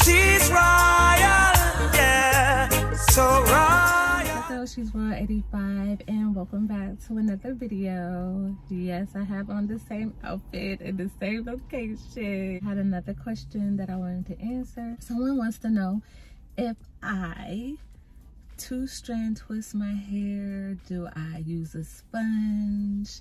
She's royal, yeah, so royal. Hello, she's Royal85 and welcome back to another video. Yes, I have on the same outfit in the same location. I had another question that I wanted to answer. Someone wants to know if I two-strand twist my hair, do I use a sponge?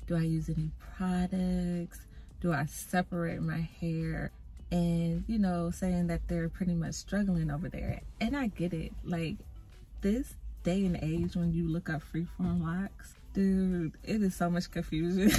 Do I use any products? Do I separate my hair? And, you know, saying that they're pretty much struggling over there. And I get it. Like, this day and age when you look up Freeform locks, dude, it is so much confusion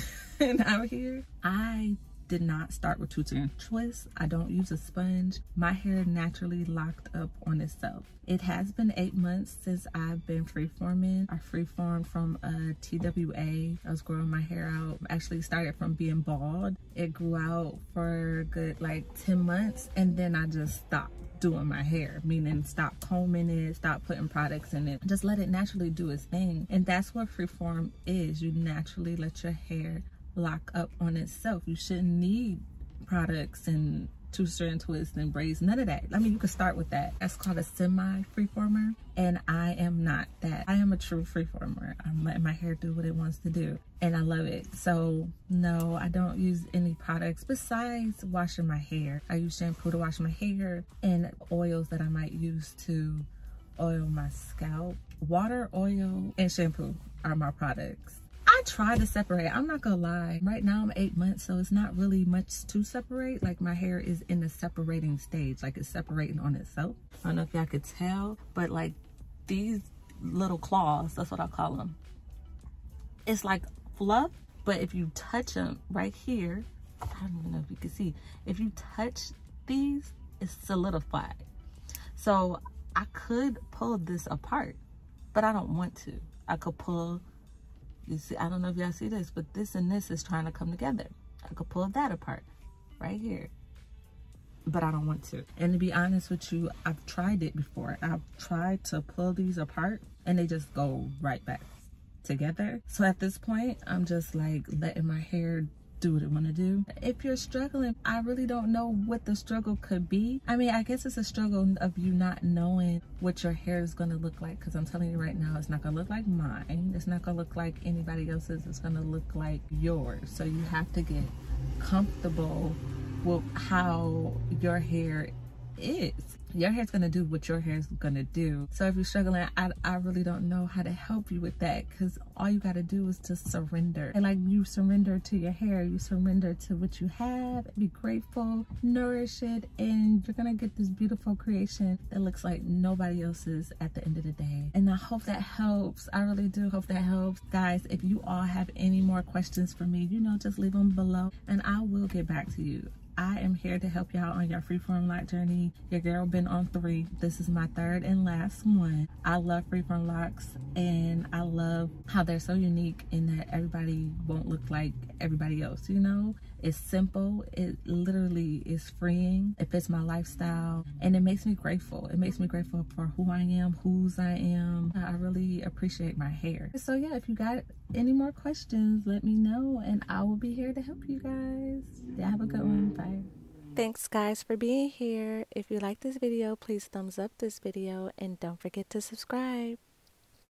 out here. I did not start with two-strand twists. I don't use a sponge. My hair naturally locked up on itself. It has been 8 months since I've been freeforming. I freeformed from a TWA. I was growing my hair out. Actually started from being bald. It grew out for a good like 10 months and then I just stopped doing my hair, meaning stop combing it, stop putting products in it, just let it naturally do its thing. And that's what freeform is. You naturally let your hair lock up on itself. You shouldn't need products and two-strand twists and braids, none of that. I mean, you could start with that. That's called a semi-freeformer, and I am not that. I am a true freeformer. I'm letting my hair do what it wants to do, and I love it. So no, I don't use any products besides washing my hair. I use shampoo to wash my hair and oils that I might use to oil my scalp. Water, oil, and shampoo are my products. I try to separate. I'm not gonna lie. Right now I'm 8 months, so it's not really much to separate. Like my hair is in the separating stage, like it's separating on itself. I don't know if y'all could tell, but like these little claws, that's what I call them. It's like fluff, but if you touch them right here, I don't even know if you can see. If you touch these, it's solidified. So I could pull this apart, but I don't want to. I could pull, you see, I don't know if y'all see this, but this and this is trying to come together. I could pull that apart right here, but I don't want to. And to be honest with you, I've tried it before. I've tried to pull these apart and they just go right back together. So at this point, I'm just like letting my hair do what it want to do. If you're struggling, I really don't know what the struggle could be. I mean, I guess it's a struggle of you not knowing what your hair is going to look like, because I'm telling you right now, it's not going to look like mine. It's not going to look like anybody else's. It's going to look like yours. So you have to get comfortable with how your hair is. Your hair's gonna do what your hair's gonna do. So if you're struggling, I really don't know how to help you with that, because all you gotta do is to surrender. And like, you surrender to your hair, you surrender to what you have, be grateful, nourish it, and you're gonna get this beautiful creation that looks like nobody else's at the end of the day. And I hope that helps. I really do hope that helps. Guys, if you all have any more questions for me, you know, just leave them below and I will get back to you. I am here to help y'all on your freeform lock journey. Your girl been on 3. This is my 3rd and last one. I love freeform locks and I love how they're so unique in that everybody won't look like everybody else, you know? It's simple. It literally is freeing. It fits my lifestyle and it makes me grateful. It makes me grateful for who I am, whose I am. I really appreciate my hair. So yeah, if you got any more questions, let me know and I will be here to help you guys. Yeah, have a good one. Bye. Thanks guys for being here. If you like this video, please thumbs up this video and don't forget to subscribe.